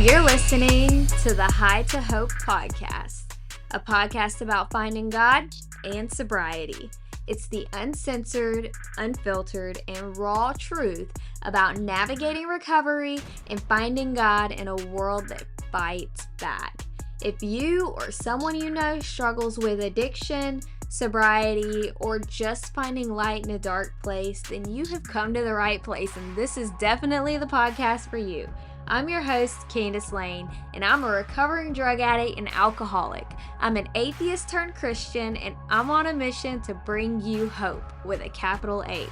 You're listening to the High to Hope podcast, a podcast about finding God and sobriety. It's the uncensored, unfiltered, and raw truth about navigating recovery and finding God in a world that fights back. If you or someone you know struggles with addiction, sobriety, or just finding light in a dark place, then you have come to the right place, and this is definitely the podcast for you. I'm your host, Candace Lane, and I'm a recovering drug addict and alcoholic. I'm an atheist turned Christian, and I'm on a mission to bring you hope with a capital H.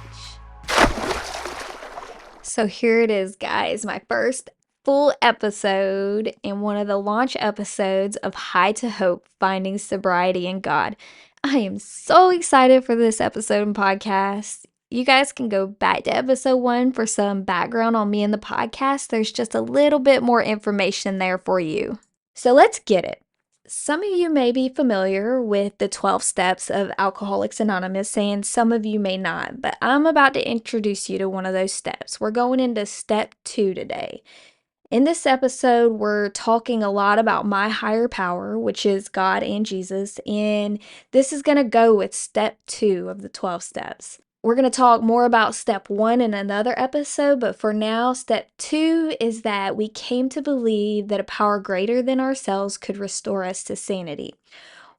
So here it is, guys, my first full episode and one of the launch episodes of High to Hope, Finding Sobriety in God. I am so excited for this episode and podcast. You guys can go back to episode 1 for some background on me and the podcast. There's just a little bit more information there for you. So let's get it. Some of you may be familiar with the 12 steps of Alcoholics Anonymous, and some of you may not, but I'm about to introduce you to one of those steps. We're going into step 2 today. In this episode, we're talking a lot about my higher power, which is God and Jesus, and this is going to go with step 2 of the 12 steps. We're going to talk more about step 1 in another episode, but for now, step 2 is that we came to believe that a power greater than ourselves could restore us to sanity.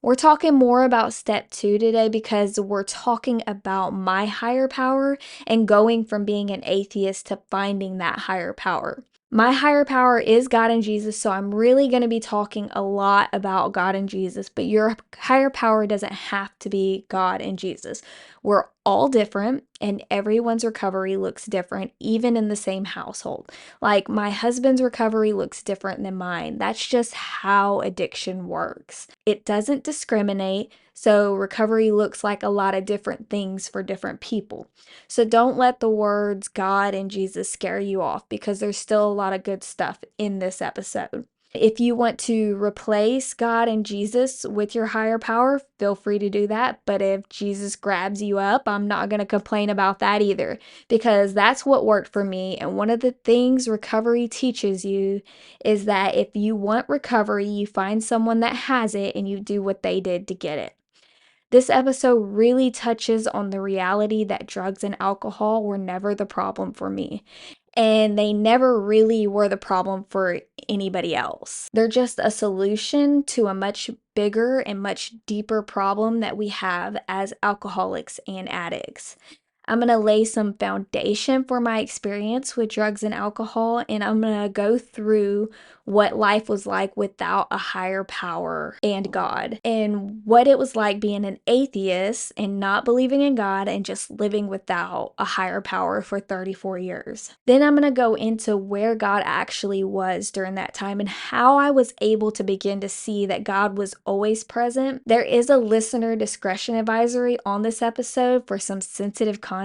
We're talking more about step 2 today because we're talking about my higher power and going from being an atheist to finding that higher power. My higher power is God and Jesus, so I'm really going to be talking a lot about God and Jesus, but your higher power doesn't have to be God and Jesus. We're all different, and everyone's recovery looks different, even in the same household. Like, my husband's recovery looks different than mine. That's just how addiction works. It doesn't discriminate, so recovery looks like a lot of different things for different people. So don't let the words God and Jesus scare you off, because there's still a lot of good stuff in this episode. If you want to replace God and Jesus with your higher power, feel free to do that. But if Jesus grabs you up, I'm not going to complain about that either, because that's what worked for me. And one of the things recovery teaches you is that if you want recovery, you find someone that has it and you do what they did to get it. This episode really touches on the reality that drugs and alcohol were never the problem for me. And they never really were the problem for anybody else. They're just a solution to a much bigger and much deeper problem that we have as alcoholics and addicts. I'm going to lay some foundation for my experience with drugs and alcohol, and I'm going to go through what life was like without a higher power and God, and what it was like being an atheist and not believing in God and just living without a higher power for 34 years. Then I'm going to go into where God actually was during that time and how I was able to begin to see that God was always present. There is a listener discretion advisory on this episode for some sensitive content.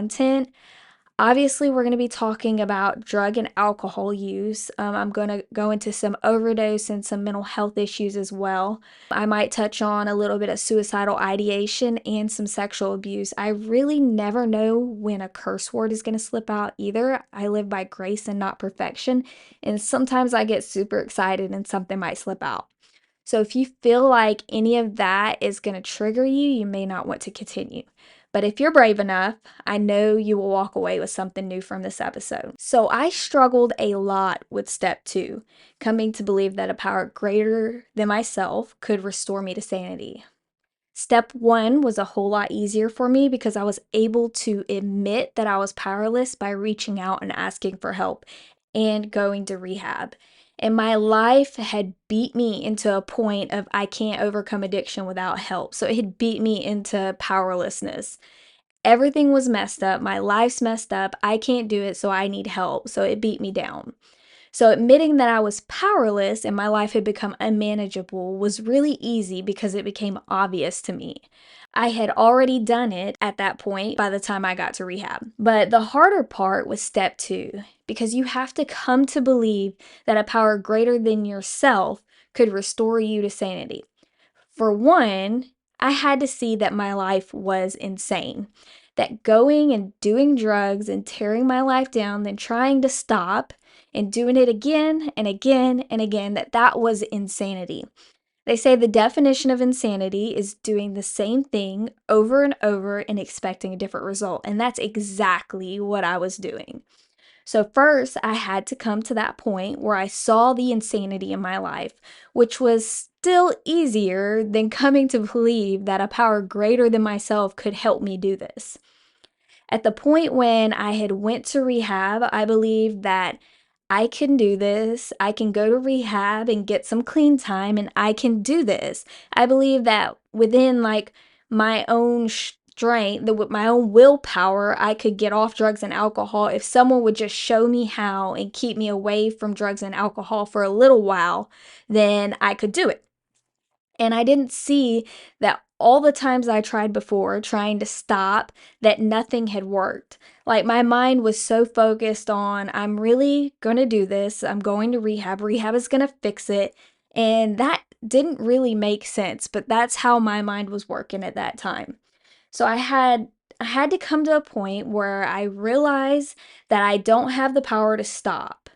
Obviously, we're going to be talking about drug and alcohol use. I'm going to go into some overdose and some mental health issues as well. I might touch on a little bit of suicidal ideation and some sexual abuse. I really never know when a curse word is going to slip out either. I live by grace and not perfection, and sometimes I get super excited and something might slip out. So if you feel like any of that is going to trigger you, you may not want to continue. But if you're brave enough, I know you will walk away with something new from this episode. So I struggled a lot with step 2, coming to believe that a power greater than myself could restore me to sanity. Step 1 was a whole lot easier for me because I was able to admit that I was powerless by reaching out and asking for help and going to rehab. And my life had beat me into a point of I can't overcome addiction without help. So it had beat me into powerlessness. Everything was messed up. My life's messed up. I can't do it, so I need help. So it beat me down. So admitting that I was powerless and my life had become unmanageable was really easy because it became obvious to me. I had already done it at that point by the time I got to rehab. But the harder part was step 2, because you have to come to believe that a power greater than yourself could restore you to sanity. For one, I had to see that my life was insane. that going and doing drugs and tearing my life down, then trying to stop and doing it again and again and again, that was insanity. They say the definition of insanity is doing the same thing over and over and expecting a different result. And that's exactly what I was doing. So, first, I had to come to that point where I saw the insanity in my life, which was still easier than coming to believe that a power greater than myself could help me do this. At the point when I had went to rehab, I believed that I can do this. I can go to rehab and get some clean time and I can do this. I believe that within like my own strength, with my own willpower, I could get off drugs and alcohol if someone would just show me how and keep me away from drugs and alcohol for a little while, then I could do it. And I didn't see that all the times I tried before trying to stop, that nothing had worked. Like my mind was so focused on, I'm really going to do this. I'm going to rehab. Rehab is going to fix it. And that didn't really make sense, but that's how my mind was working at that time. So I had to come to a point where I realized that I don't have the power to stop.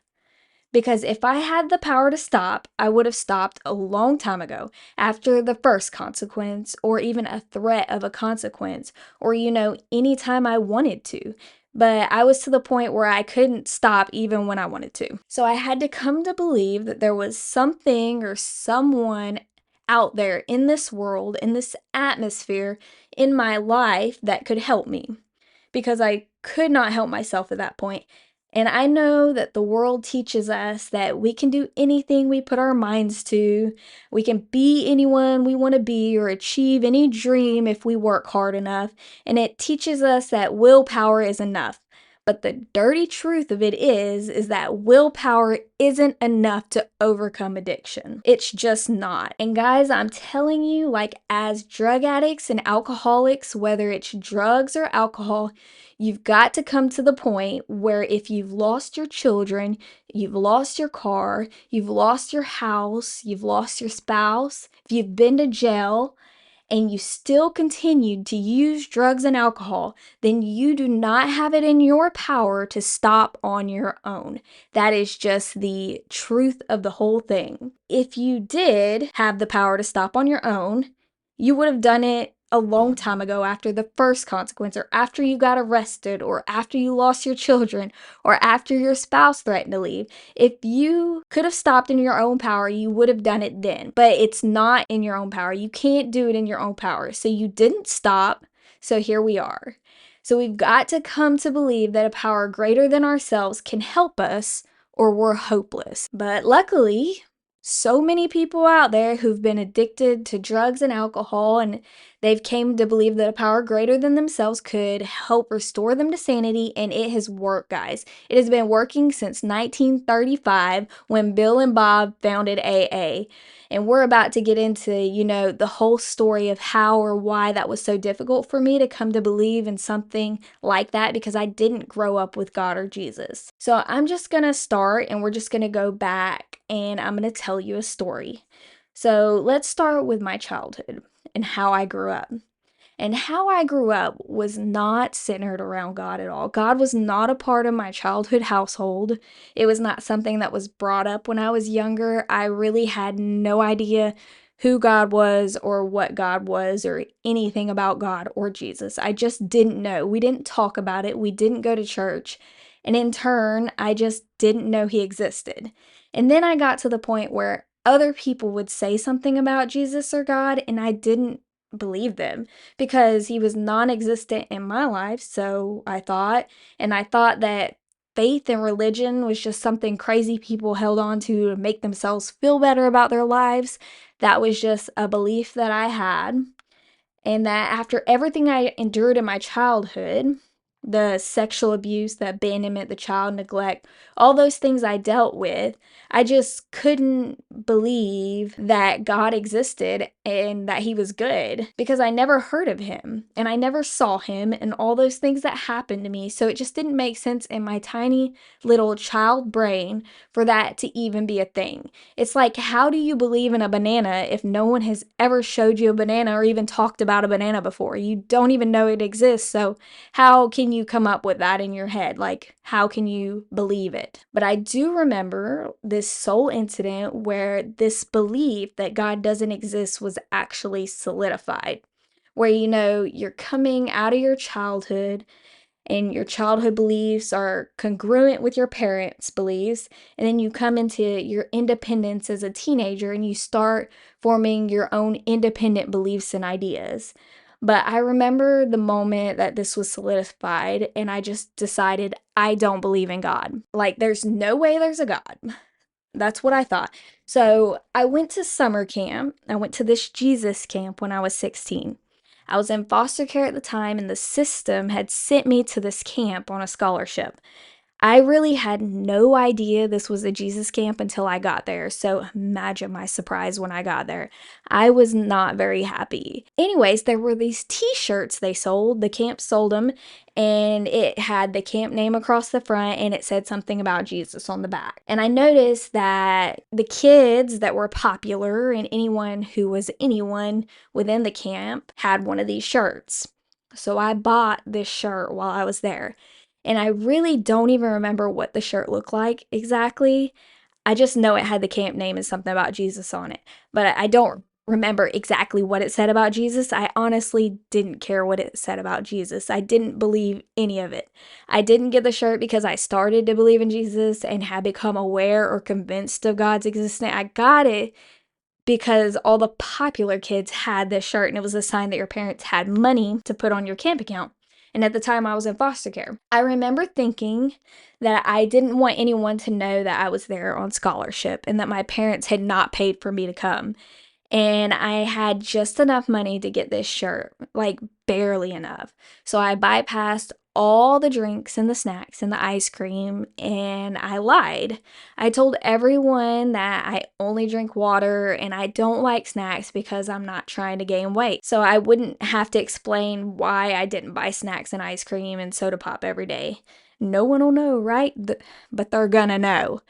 Because if I had the power to stop, I would have stopped a long time ago, after the first consequence, or even a threat of a consequence, or, anytime I wanted to. But I was to the point where I couldn't stop even when I wanted to. So I had to come to believe that there was something or someone out there in this world, in this atmosphere, in my life that could help me. Because I could not help myself at that point. And I know that the world teaches us that we can do anything we put our minds to. We can be anyone we want to be or achieve any dream if we work hard enough. And it teaches us that willpower is enough. But the dirty truth of it is that willpower isn't enough to overcome addiction. It's just not. And guys, I'm telling you, like as drug addicts and alcoholics, whether it's drugs or alcohol, you've got to come to the point where if you've lost your children, you've lost your car, you've lost your house, you've lost your spouse, if you've been to jail, and you still continued to use drugs and alcohol, then you do not have it in your power to stop on your own. That is just the truth of the whole thing. If you did have the power to stop on your own, you would have done it a long time ago after the first consequence, or after you got arrested, or after you lost your children, or after your spouse threatened to leave. If you could have stopped in your own power, you would have done it then. But it's not in your own power. You can't do it in your own power. So you didn't stop. So here we are. So we've got to come to believe that a power greater than ourselves can help us, or we're hopeless. But luckily, so many people out there who've been addicted to drugs and alcohol, and they've came to believe that a power greater than themselves could help restore them to sanity, and it has worked, guys. It has been working since 1935 when Bill and Bob founded AA. And we're about to get into, the whole story of how or why that was so difficult for me to come to believe in something like that, because I didn't grow up with God or Jesus. So I'm just going to start, and we're just going to go back, and I'm going to tell you a story. So let's start with my childhood and how I grew up. And how I grew up was not centered around God at all. God was not a part of my childhood household. It was not something that was brought up when I was younger. I really had no idea who God was or what God was or anything about God or Jesus. I just didn't know. We didn't talk about it. We didn't go to church. And in turn, I just didn't know he existed. And then I got to the point where other people would say something about Jesus or God, and I didn't believe them because he was non-existent in my life, so I thought. And I thought that faith and religion was just something crazy people held on to make themselves feel better about their lives. That was just a belief that I had. And that after everything I endured in my childhood, the sexual abuse, the abandonment, the child neglect, all those things I dealt with. I just couldn't believe that God existed and that he was good because I never heard of him and I never saw him and all those things that happened to me. So it just didn't make sense in my tiny little child brain for that to even be a thing. It's like, how do you believe in a banana if no one has ever showed you a banana or even talked about a banana before? You don't even know it exists. So how can you come up with that in your head? Like, how can you believe it? But I do remember this soul incident where this belief that God doesn't exist was actually solidified. Where, you're coming out of your childhood and your childhood beliefs are congruent with your parents' beliefs, and then you come into your independence as a teenager and you start forming your own independent beliefs and ideas. But I remember the moment that this was solidified, and I just decided I don't believe in God. Like, there's no way there's a God. That's what I thought. So I went to summer camp. I went to this Jesus camp when I was 16. I was in foster care at the time, and the system had sent me to this camp on a scholarship. I really had no idea this was a Jesus camp until I got there. So imagine my surprise when I got there. I was not very happy. Anyways, there were these t-shirts they sold. The camp sold them, and it had the camp name across the front and it said something about Jesus on the back. And I noticed that the kids that were popular and anyone who was anyone within the camp had one of these shirts. So I bought this shirt while I was there. And I really don't even remember what the shirt looked like exactly. I just know it had the camp name and something about Jesus on it. But I don't remember exactly what it said about Jesus. I honestly didn't care what it said about Jesus. I didn't believe any of it. I didn't get the shirt because I started to believe in Jesus and had become aware or convinced of God's existence. I got it because all the popular kids had this shirt, and it was a sign that your parents had money to put on your camp account. And at the time, I was in foster care. I remember thinking that I didn't want anyone to know that I was there on scholarship and that my parents had not paid for me to come. And I had just enough money to get this shirt, like barely enough. So I bypassed all the drinks and the snacks and the ice cream, and I lied. I told everyone that I only drink water and I don't like snacks because I'm not trying to gain weight. So I wouldn't have to explain why I didn't buy snacks and ice cream and soda pop every day. No one will know, right? But they're gonna know.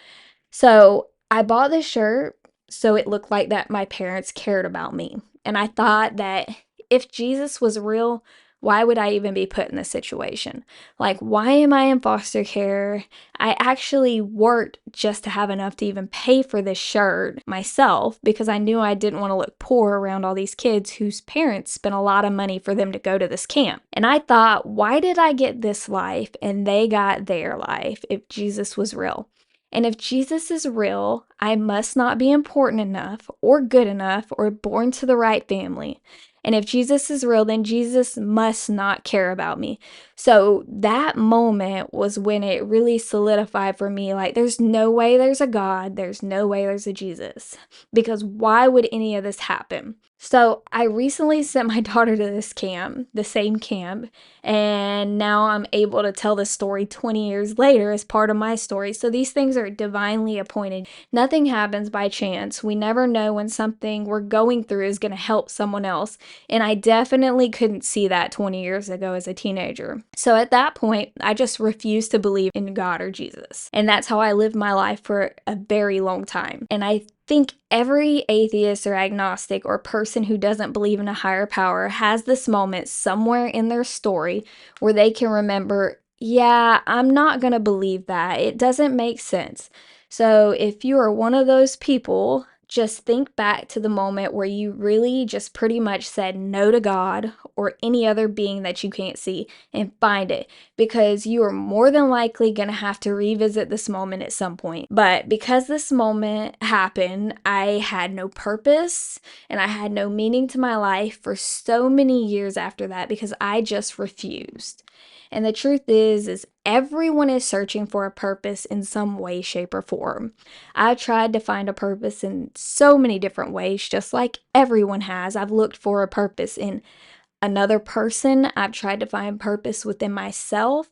So I bought this shirt so it looked like that my parents cared about me. And I thought that if Jesus was real, why would I even be put in this situation? Like, why am I in foster care? I actually worked just to have enough to even pay for this shirt myself because I knew I didn't want to look poor around all these kids whose parents spent a lot of money for them to go to this camp. And I thought, why did I get this life and they got their life if Jesus was real? And if Jesus is real, I must not be important enough or good enough or born to the right family. And if Jesus is real, then Jesus must not care about me. So that moment was when it really solidified for me, like, there's no way there's a God, there's no way there's a Jesus. Because why would any of this happen? So I recently sent my daughter to this camp, the same camp, and now I'm able to tell this story 20 years later as part of my story. So these things are divinely appointed. Nothing happens by chance. We never know when something we're going through is going to help someone else. And I definitely couldn't see that 20 years ago as a teenager. So at that point, I just refused to believe in God or Jesus. And that's how I lived my life for a very long time. And I think every atheist or agnostic or person who doesn't believe in a higher power has this moment somewhere in their story where they can remember, yeah, I'm not going to believe that. It doesn't make sense. So if you are one of those people, just think back to the moment where you really just pretty much said no to God or any other being that you can't see and find it, because you are more than likely going to have to revisit this moment at some point. But because this moment happened, I had no purpose and I had no meaning to my life for so many years after that because I just refused. And the truth is everyone is searching for a purpose in some way, shape, or form. I tried to find a purpose in so many different ways, just like everyone has. I've looked for a purpose in another person. I've tried to find purpose within myself.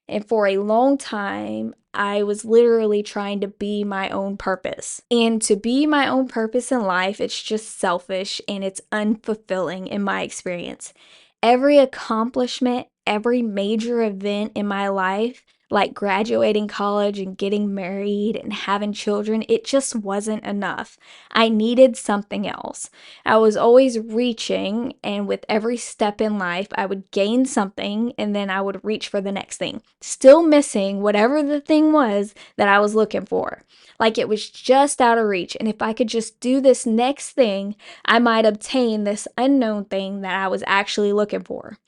And for a long time, I was literally trying to be my own purpose. And to be my own purpose in life, it's just selfish and it's unfulfilling in my experience. Every accomplishment, every major event in my life, like graduating college and getting married and having children, it just wasn't enough. I needed something else. I was always reaching, and with every step in life, I would gain something and then I would reach for the next thing, still missing whatever the thing was that I was looking for. Like it was just out of reach. And if I could just do this next thing, I might obtain this unknown thing that I was actually looking for.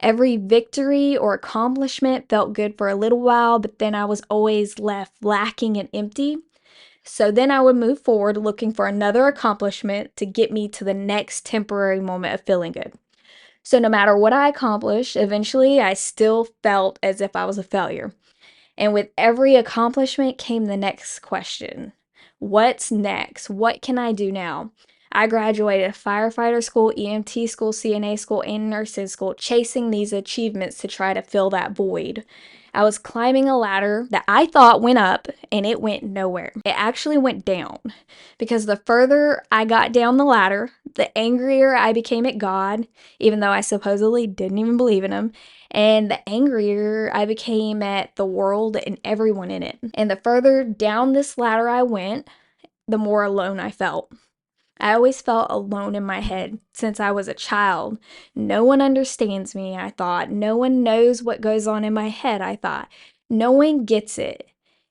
Every victory or accomplishment felt good for a little while, but then I was always left lacking and empty. So then I would move forward looking for another accomplishment to get me to the next temporary moment of feeling good. So no matter what I accomplished, eventually I still felt as if I was a failure. And with every accomplishment came the next question. What's next? What can I do now? I graduated firefighter school, EMT school, CNA school, and nursing school, chasing these achievements to try to fill that void. I was climbing a ladder that I thought went up, and it went nowhere. It actually went down, because the further I got down the ladder, the angrier I became at God, even though I supposedly didn't even believe in him, and the angrier I became at the world and everyone in it. And the further down this ladder I went, the more alone I felt. I always felt alone in my head since I was a child. No one understands me, I thought. No one knows what goes on in my head, I thought. No one gets it.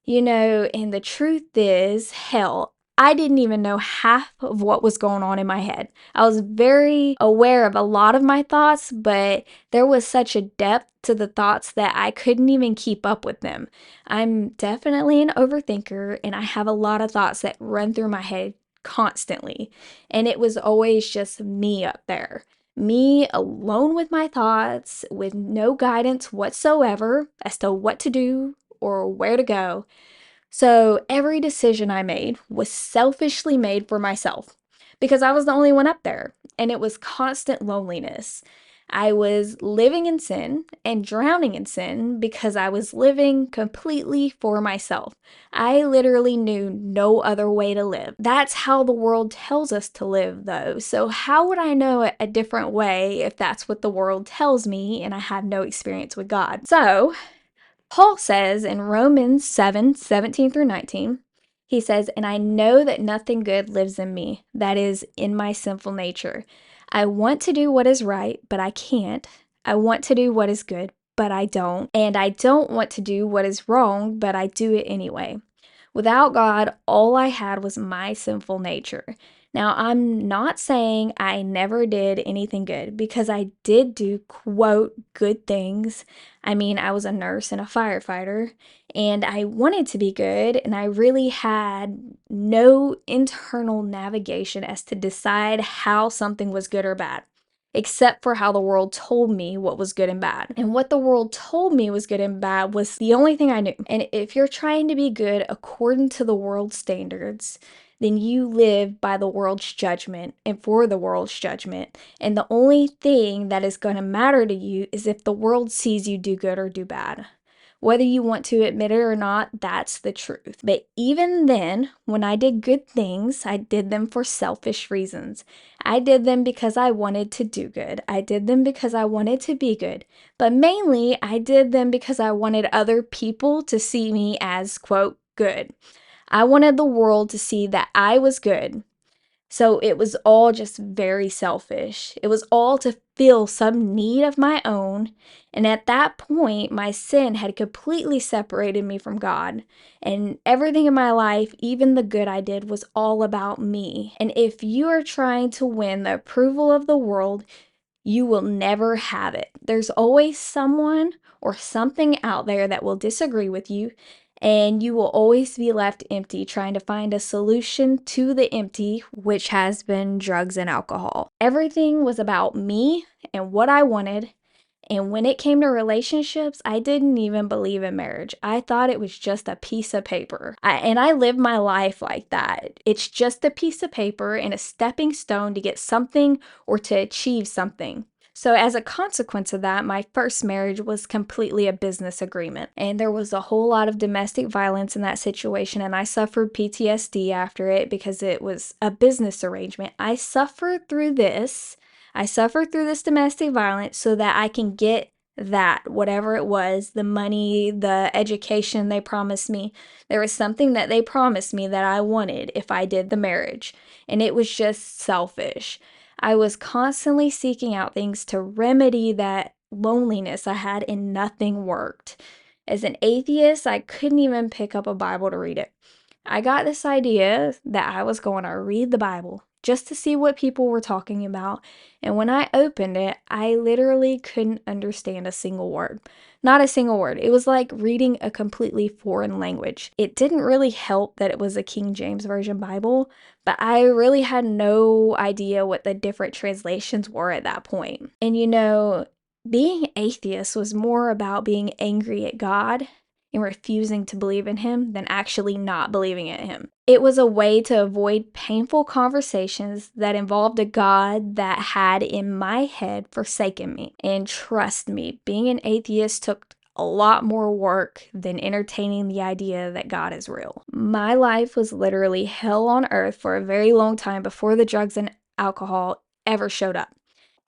And the truth is, hell, I didn't even know half of what was going on in my head. I was very aware of a lot of my thoughts, but there was such a depth to the thoughts that I couldn't even keep up with them. I'm definitely an overthinker, and I have a lot of thoughts that run through my head constantly. And it was always just me up there. Me alone with my thoughts, with no guidance whatsoever as to what to do or where to go. So every decision I made was selfishly made for myself because I was the only one up there, and it was constant loneliness. I was living in sin and drowning in sin because I was living completely for myself. I literally knew no other way to live. That's how the world tells us to live, though. So, how would I know a different way if that's what the world tells me and I have no experience with God? So, Paul says in Romans 7:17 through 19, he says, "And I know that nothing good lives in me, that is, in my sinful nature. I want to do what is right, but I can't. I want to do what is good, but I don't. And I don't want to do what is wrong, but I do it anyway." Without God, all I had was my sinful nature. Now, I'm not saying I never did anything good because I did do, quote, good things. I mean, I was a nurse and a firefighter, and I wanted to be good, and I really had no internal navigation as to decide how something was good or bad, except for how the world told me what was good and bad. And what the world told me was good and bad was the only thing I knew. And if you're trying to be good according to the world's standards, then you live by the world's judgment and for the world's judgment. And the only thing that is going to matter to you is if the world sees you do good or do bad. Whether you want to admit it or not, that's the truth. But even then, when I did good things, I did them for selfish reasons. I did them because I wanted to do good. I did them because I wanted to be good. But mainly, I did them because I wanted other people to see me as, quote, good. I wanted the world to see that I was good. So it was all just very selfish. It was all to fill some need of my own. And at that point, my sin had completely separated me from God. And everything in my life, even the good I did, was all about me. And if you are trying to win the approval of the world, you will never have it. There's always someone or something out there that will disagree with you, and you will always be left empty trying to find a solution to the empty, which has been drugs and alcohol. Everything was about me and what I wanted. And when it came to relationships, I didn't even believe in marriage. I thought it was just a piece of paper. And I lived my life like that. It's just a piece of paper and a stepping stone to get something or to achieve something. So, as a consequence of that, my first marriage was completely a business agreement. And there was a whole lot of domestic violence in that situation. And I suffered PTSD after it because it was a business arrangement. I suffered through this. I suffered through this domestic violence so that I can get that, whatever it was, the money, the education they promised me. There was something that they promised me that I wanted if I did the marriage. And it was just selfish. I was constantly seeking out things to remedy that loneliness I had, and nothing worked. As an atheist, I couldn't even pick up a Bible to read it. I got this idea that I was going to read the Bible just to see what people were talking about. And when I opened it, I literally couldn't understand a single word. Not a single word. It was like reading a completely foreign language. It didn't really help that it was a King James Version Bible, but I really had no idea what the different translations were at that point. And being atheist was more about being angry at God and refusing to believe in him than actually not believing in him. It was a way to avoid painful conversations that involved a God that had, in my head, forsaken me. And trust me, being an atheist took a lot more work than entertaining the idea that God is real. My life was literally hell on earth for a very long time before the drugs and alcohol ever showed up.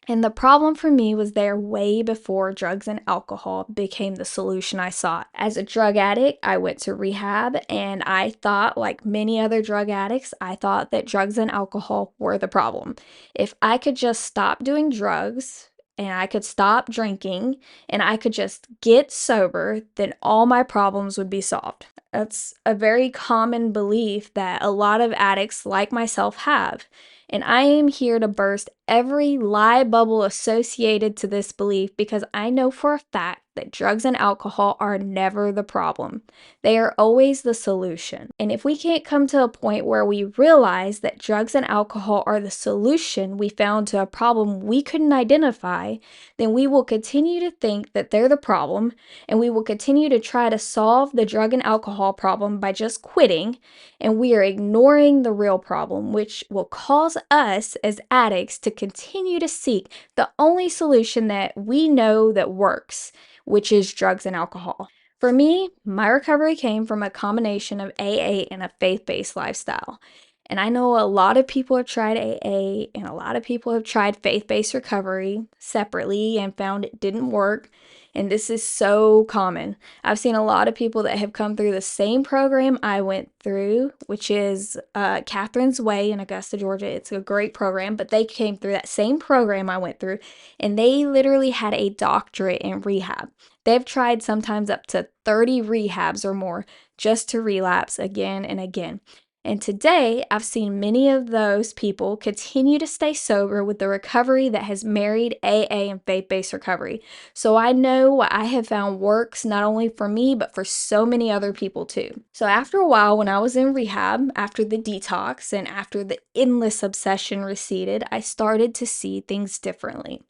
And the problem for me was there way before drugs and alcohol became the solution I sought. As a drug addict, I went to rehab, and I thought, like many other drug addicts, I thought that drugs and alcohol were the problem. If I could just stop doing drugs, and I could stop drinking, and I could just get sober, then all my problems would be solved. That's a very common belief that a lot of addicts like myself have. And I am here to burst every lie bubble associated to this belief because I know for a fact that drugs and alcohol are never the problem. They are always the solution. And if we can't come to a point where we realize that drugs and alcohol are the solution we found to a problem we couldn't identify, then we will continue to think that they're the problem, and we will continue to try to solve the drug and alcohol problem by just quitting, and we are ignoring the real problem, which will cause us as addicts to continue to seek the only solution that we know that works, which is drugs and alcohol. For me, my recovery came from a combination of AA and a faith-based lifestyle. And I know a lot of people have tried AA and a lot of people have tried faith-based recovery separately and found it didn't work. And this is so common. I've seen a lot of people that have come through the same program I went through, which is Catherine's Way in Augusta, Georgia. It's a great program, but they came through that same program I went through, and they literally had a doctorate in rehab. They've tried sometimes up to 30 rehabs or more just to relapse again and again. And today, I've seen many of those people continue to stay sober with the recovery that has married AA and faith-based recovery. So I know what I have found works not only for me, but for so many other people too. So after a while, when I was in rehab, after the detox and after the endless obsession receded, I started to see things differently.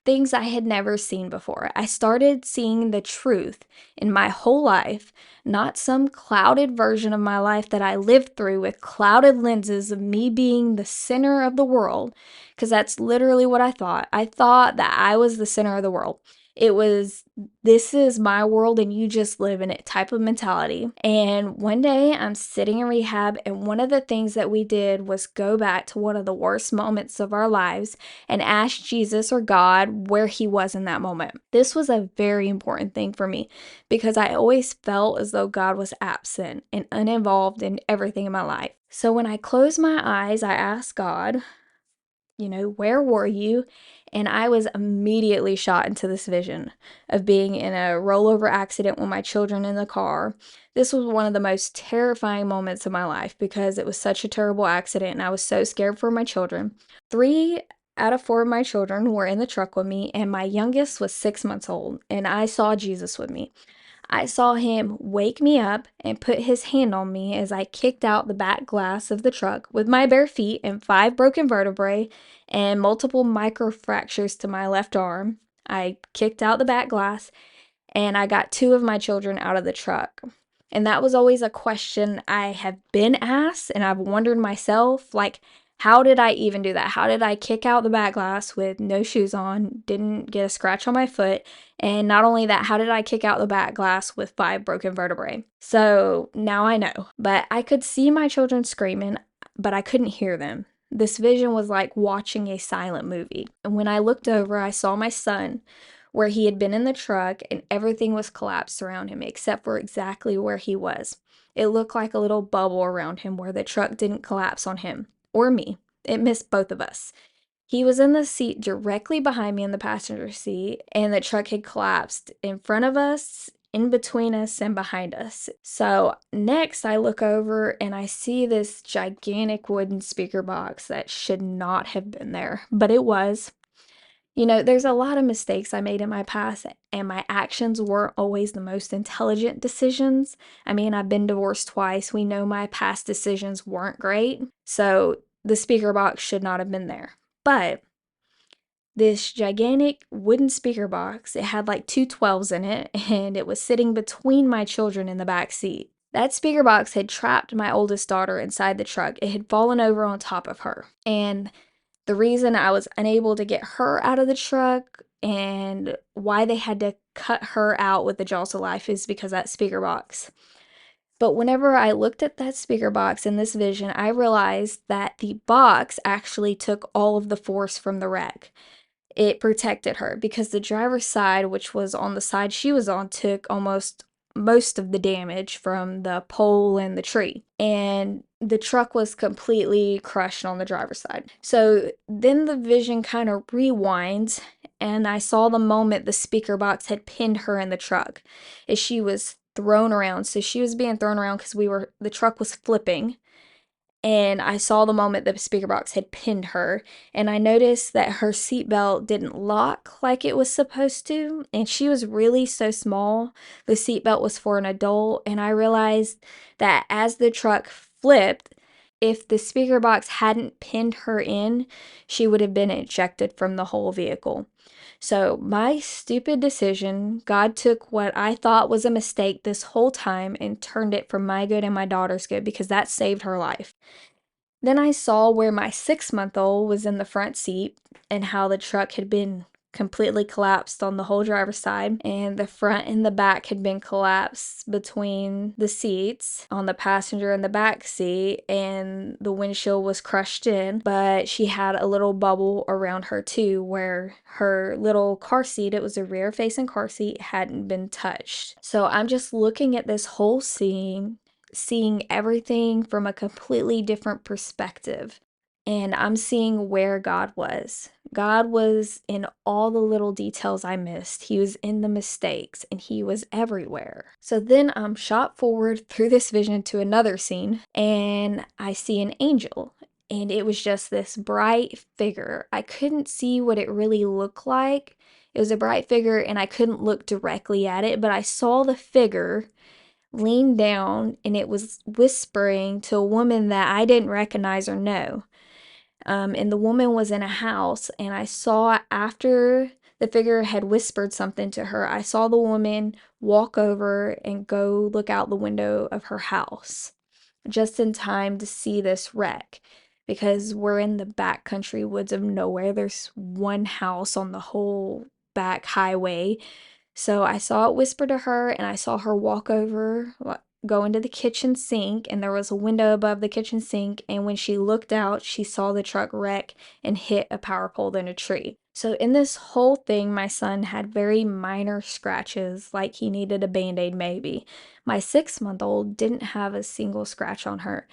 Things I had never seen before. I started seeing the truth in my whole life, not some clouded version of my life that I lived through with clouded lenses of me being the center of the world, because that's literally what I thought. I thought that I was the center of the world. It was, this is my world and you just live in it type of mentality. And one day I'm sitting in rehab, and one of the things that we did was go back to one of the worst moments of our lives and ask Jesus or God where he was in that moment. This was a very important thing for me because I always felt as though God was absent and uninvolved in everything in my life. So when I closed my eyes, I asked God, where were you? And I was immediately shot into this vision of being in a rollover accident with my children in the car. This was one of the most terrifying moments of my life because it was such a terrible accident and I was so scared for my children. 3 out of 4 of my children were in the truck with me, and my youngest was 6 months old, and I saw Jesus with me. I saw him wake me up and put his hand on me as I kicked out the back glass of the truck with my bare feet and 5 broken vertebrae and multiple microfractures to my left arm. I kicked out the back glass and I got 2 of my children out of the truck. And that was always a question I have been asked, and I've wondered myself, like, How did I even do that? How did I kick out the back glass with no shoes on, didn't get a scratch on my foot? And not only that, how did I kick out the back glass with 5 broken vertebrae? So now I know. But I could see my children screaming, but I couldn't hear them. This vision was like watching a silent movie. And when I looked over, I saw my son where he had been in the truck and everything was collapsed around him except for exactly where he was. It looked like a little bubble around him where the truck didn't collapse on him or me. It missed both of us. He was in the seat directly behind me in the passenger seat, and the truck had collapsed in front of us, in between us, and behind us. So next, I look over and I see this gigantic wooden speaker box that should not have been there, but it was. You know, there's a lot of mistakes I made in my past, and my actions weren't always the most intelligent decisions. I mean, I've been divorced twice. We know my past decisions weren't great. So the speaker box should not have been there. But this gigantic wooden speaker box, it had like two 12s in it, and it was sitting between my children in the back seat. That speaker box had trapped my oldest daughter inside the truck. It had fallen over on top of her. And the reason I was unable to get her out of the truck and why they had to cut her out with the jaws of life is because of that speaker box. But whenever I looked at that speaker box in this vision, I realized that the box actually took all of the force from the wreck. It protected her because the driver's side, which was on the side she was on, took almost most of the damage from the pole and the tree. And the truck was completely crushed on the driver's side. So then the vision kind of rewinds, and I saw the moment the speaker box had pinned her in the truck as she was thrown around. So she was being thrown around because the truck was flipping, and I saw the moment the speaker box had pinned her, and I noticed that her seatbelt didn't lock like it was supposed to, and she was really so small. The seatbelt was for an adult, and I realized that as the truck flipped, if the speaker box hadn't pinned her in, she would have been ejected from the whole vehicle. So, my stupid decision, God took what I thought was a mistake this whole time and turned it for my good and my daughter's good because that saved her life. Then I saw where my 6-month-old was in the front seat and how the truck had been completely collapsed on the whole driver's side, and the front and the back had been collapsed between the seats on the passenger and the back seat, and the windshield was crushed in, but she had a little bubble around her too where her little car seat, it was a rear facing car seat, hadn't been touched. So I'm just looking at this whole scene, seeing everything from a completely different perspective. And I'm seeing where God was. God was in all the little details I missed. He was in the mistakes, and He was everywhere. So then I'm shot forward through this vision to another scene, and I see an angel. And it was just this bright figure. I couldn't see what it really looked like. It was a bright figure, and I couldn't look directly at it, but I saw the figure lean down, and it was whispering to a woman that I didn't recognize or know. And the woman was in a house, and I saw after the figure had whispered something to her, I saw the woman walk over and go look out the window of her house just in time to see this wreck because we're in the backcountry woods of nowhere. There's one house on the whole back highway. So I saw it whisper to her, and I saw her walk over, go into the kitchen sink, and there was a window above the kitchen sink, and when she looked out, she saw the truck wreck and hit a power pole and a tree. So in this whole thing, my son had very minor scratches, like he needed a Band-Aid maybe. My 6-month-old didn't have a single scratch on her.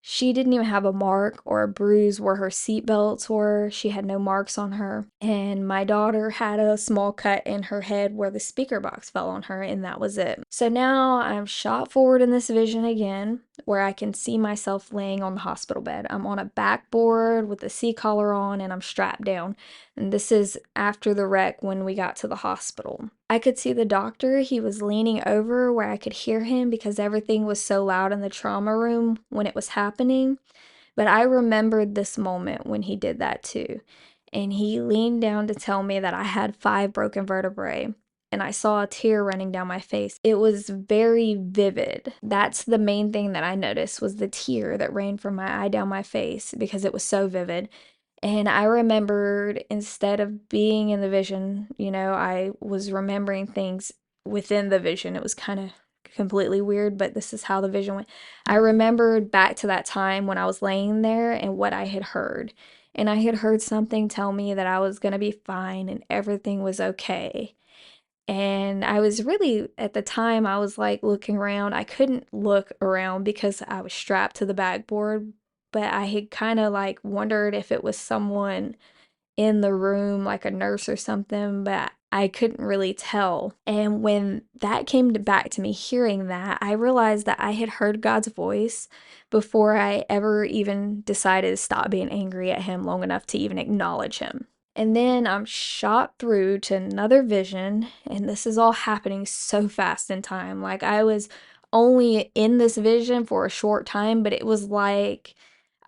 She didn't even have a mark or a bruise where her seatbelts were. She had no marks on her. And my daughter had a small cut in her head where the speaker box fell on her, and that was it. So now I'm shot forward in this vision again, where I can see myself laying on the hospital bed. I'm on a backboard with a C-collar on, and I'm strapped down. And this is after the wreck when we got to the hospital. I could see the doctor. He was leaning over where I could hear him because everything was so loud in the trauma room when it was happening. But I remembered this moment when he did that too. And he leaned down to tell me that I had 5 broken vertebrae. and I saw a tear running down my face. It was very vivid. That's the main thing that I noticed, was the tear that ran from my eye down my face because it was so vivid. And I remembered, instead of being in the vision, I was remembering things within the vision. It was kind of completely weird, but this is how the vision went. I remembered back to that time when I was laying there and what I had heard. And I had heard something tell me that I was going to be fine and everything was okay. And I was really, at the time, I was like looking around. I couldn't look around because I was strapped to the backboard, but I had kind of like wondered if it was someone in the room, like a nurse or something, but I couldn't really tell. And when that came back to me, hearing that, I realized that I had heard God's voice before I ever even decided to stop being angry at Him long enough to even acknowledge Him. And then I'm shot through to another vision, and this is all happening so fast in time. Like, I was only in this vision for a short time, but it was like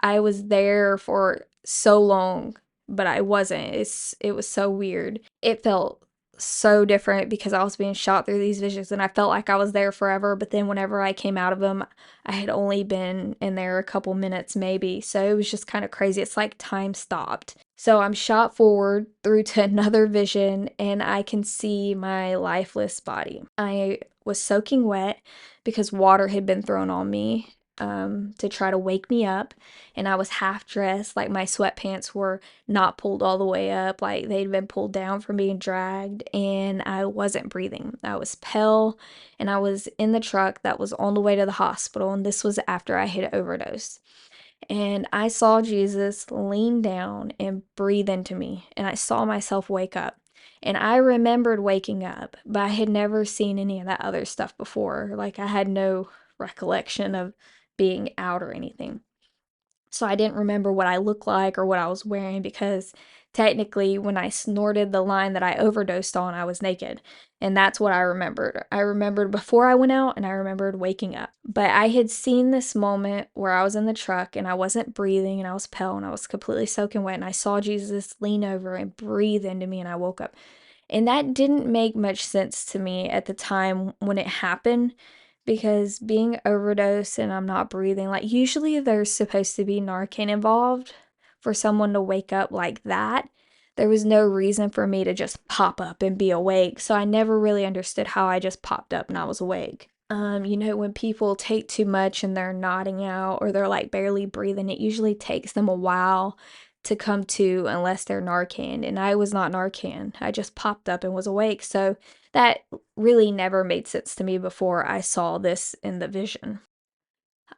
I was there for so long, but I wasn't. It was so weird. It felt so different because I was being shot through these visions and I felt like I was there forever, but then whenever I came out of them, I had only been in there a couple minutes maybe. So it was just kind of crazy. It's like time stopped. So I'm shot forward through to another vision and I can see my lifeless body. I was soaking wet because water had been thrown on me to try to wake me up, and I was half dressed, like my sweatpants were not pulled all the way up, like they'd been pulled down from being dragged, and I wasn't breathing. I was pale, and I was in the truck that was on the way to the hospital, and this was after I had overdosed. And I saw Jesus lean down and breathe into me, and I saw myself wake up. And I remembered waking up, but I had never seen any of that other stuff before. Like, I had no recollection of being out or anything. So I didn't remember what I looked like or what I was wearing because technically, when I snorted the line that I overdosed on, I was naked. And that's what I remembered. I remembered before I went out and I remembered waking up. But I had seen this moment where I was in the truck and I wasn't breathing and I was pale and I was completely soaking wet. And I saw Jesus lean over and breathe into me and I woke up. And that didn't make much sense to me at the time when it happened because being overdosed and I'm not breathing, like usually there's supposed to be Narcan involved for someone to wake up like that. There was no reason for me to just pop up and be awake, so I never really understood how I just popped up and I was awake. When people take too much and they're nodding out or they're like barely breathing, it usually takes them a while to come to unless they're Narcan, and I was not Narcan. I just popped up and was awake, so that really never made sense to me before I saw this in the vision.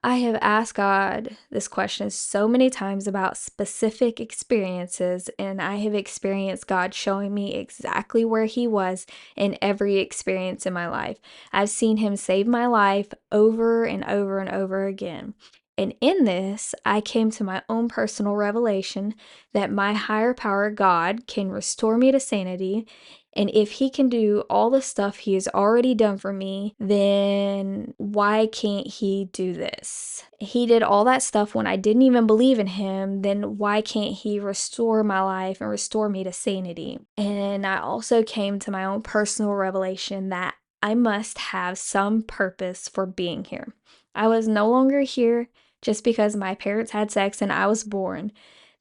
I have asked God this question so many times about specific experiences, and I have experienced God showing me exactly where He was in every experience in my life. I've seen Him save my life over and over and over again. And in this, I came to my own personal revelation that my higher power, God, can restore me to sanity. And if He can do all the stuff He has already done for me, then why can't He do this? He did all that stuff when I didn't even believe in Him, then why can't He restore my life and restore me to sanity? And I also came to my own personal revelation that I must have some purpose for being here. I was no longer here just because my parents had sex and I was born,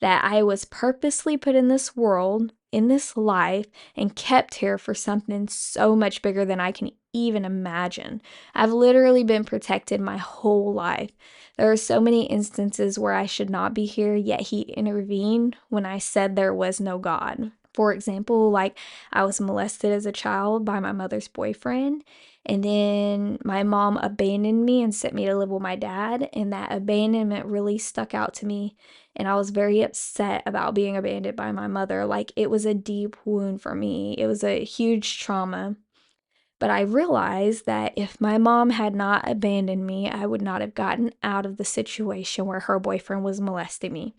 that I was purposely put in this world, in this life, and kept here for something so much bigger than I can even imagine. I've literally been protected my whole life. There are so many instances where I should not be here, yet He intervened when I said there was no God. For example, like I was molested as a child by my mother's boyfriend, and then my mom abandoned me and sent me to live with my dad, and that abandonment really stuck out to me, and I was very upset about being abandoned by my mother. Like, it was a deep wound for me. It was a huge trauma. But I realized that if my mom had not abandoned me, I would not have gotten out of the situation where her boyfriend was molesting me.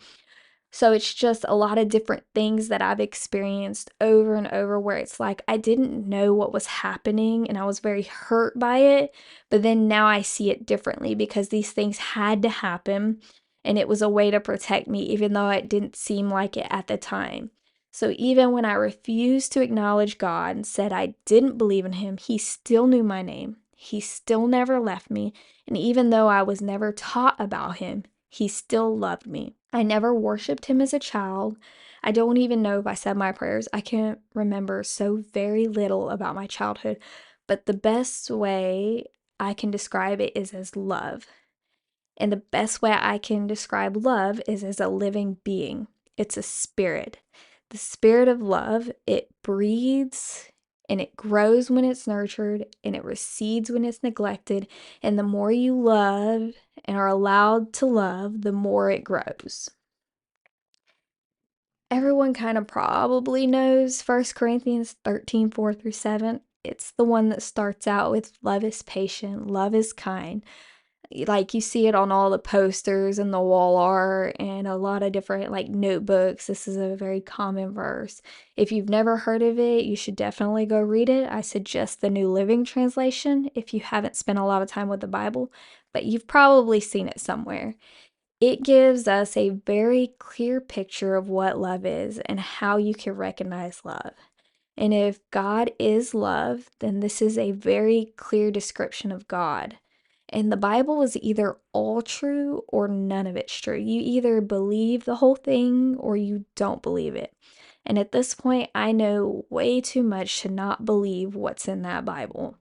So it's just a lot of different things that I've experienced over and over where it's like I didn't know what was happening and I was very hurt by it, but then now I see it differently because these things had to happen and it was a way to protect me even though it didn't seem like it at the time. So even when I refused to acknowledge God and said I didn't believe in Him, He still knew my name. He still never left me. And even though I was never taught about Him, He still loved me. I never worshiped Him as a child. I don't even know if I said my prayers. I can remember so very little about my childhood. But the best way I can describe it is as love. And the best way I can describe love is as a living being. It's a spirit. The spirit of love, it breathes and it grows when it's nurtured and it recedes when it's neglected. And the more you love and are allowed to love, the more it grows. Everyone kind of probably knows 1 Corinthians 13, 4 through 7. It's the one that starts out with love is patient, love is kind. Like you see it on all the posters and the wall art and a lot of different like notebooks. This is a very common verse. If you've never heard of it, you should definitely go read it. I suggest the New Living Translation if you haven't spent a lot of time with the Bible, but you've probably seen it somewhere. It gives us a very clear picture of what love is and how you can recognize love. And if God is love, then this is a very clear description of God. And the Bible is either all true or none of it's true. You either believe the whole thing or you don't believe it. And at this point, I know way too much to not believe what's in that Bible.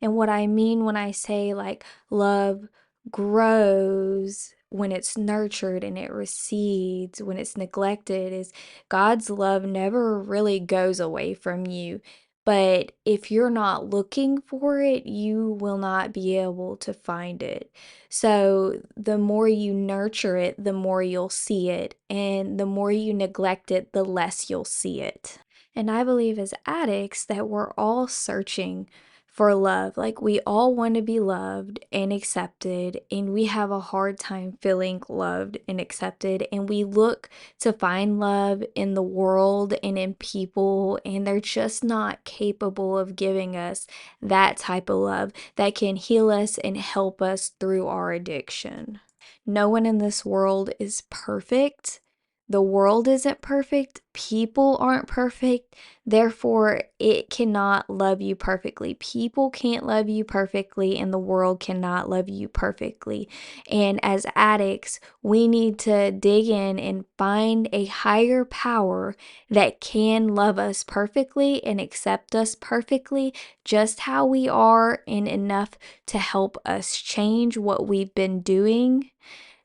And what I mean when I say like love grows when it's nurtured and it recedes, when it's neglected, is God's love never really goes away from you. But if you're not looking for it, you will not be able to find it. So the more you nurture it, the more you'll see it. And the more you neglect it, the less you'll see it. And I believe as addicts that we're all searching for love. Like we all want to be loved and accepted, and we have a hard time feeling loved and accepted. And we look to find love in the world and in people, and they're just not capable of giving us that type of love that can heal us and help us through our addiction. No one in this world is perfect. The world isn't perfect. People aren't perfect. Therefore, it cannot love you perfectly. People can't love you perfectly, and the world cannot love you perfectly. And as addicts, we need to dig in and find a higher power that can love us perfectly and accept us perfectly, just how we are, and enough to help us change what we've been doing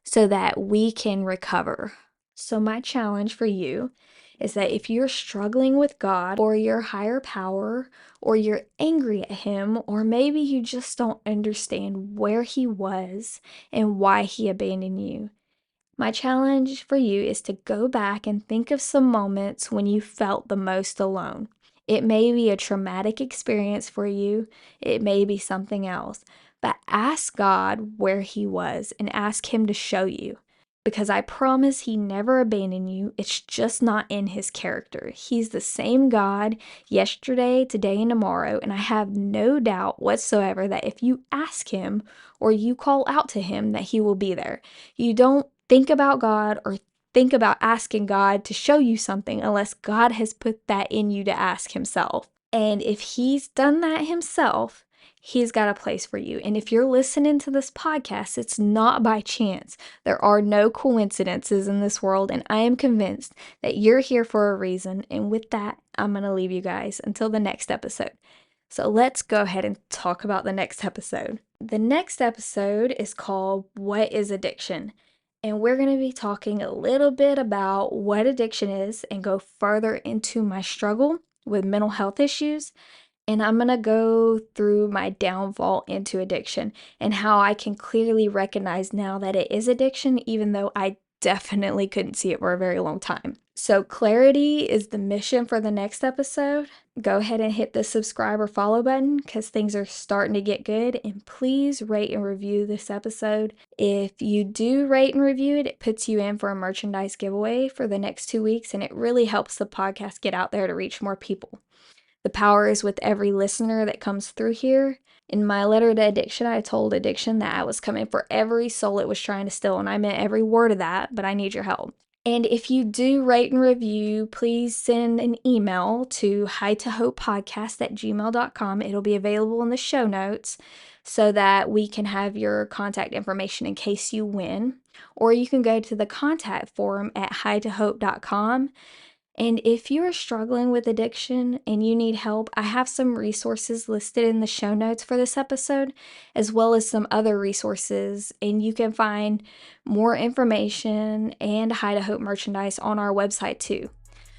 so that we can recover. So, my challenge for you is that if you're struggling with God or your higher power, or you're angry at Him, or maybe you just don't understand where He was and why He abandoned you, my challenge for you is to go back and think of some moments when you felt the most alone. It may be a traumatic experience for you, it may be something else, but ask God where He was and ask Him to show you. Because I promise He never abandoned you. It's just not in His character. He's the same God yesterday, today, and tomorrow. And I have no doubt whatsoever that if you ask Him or you call out to Him, that He will be there. You don't think about God or think about asking God to show you something unless God has put that in you to ask Himself. And if He's done that Himself, He's got a place for you. And if you're listening to this podcast, it's not by chance. There are no coincidences in this world, and I am convinced that you're here for a reason. And with that, I'm going to leave you guys until the next episode. So let's go ahead and talk about the next episode. The next episode is called What is Addiction? And we're going to be talking a little bit about what addiction is and go further into my struggle with mental health issues. And I'm going to go through my downfall into addiction and how I can clearly recognize now that it is addiction, even though I definitely couldn't see it for a very long time. So clarity is the mission for the next episode. Go ahead and hit the subscribe or follow button because things are starting to get good. And please rate and review this episode. If you do rate and review it, it puts you in for a merchandise giveaway for the next 2 weeks. And it really helps the podcast get out there to reach more people. The power is with every listener that comes through here. In my letter to addiction, I told addiction that I was coming for every soul it was trying to steal, and I meant every word of that, but I need your help. And if you do rate and review, please send an email to hightohopepodcast@gmail.com. It'll be available in the show notes so that we can have your contact information in case you win. Or you can go to the contact form at highthohope.com. And if you are struggling with addiction and you need help, I have some resources listed in the show notes for this episode, as well as some other resources. And you can find more information and High to Hope merchandise on our website too.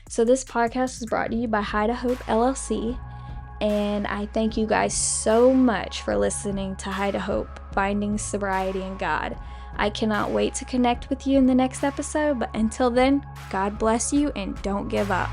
So this podcast was brought to you by High to Hope LLC. And I thank you guys so much for listening to High to Hope, Finding Sobriety in God. I cannot wait to connect with you in the next episode, but until then, God bless you and don't give up.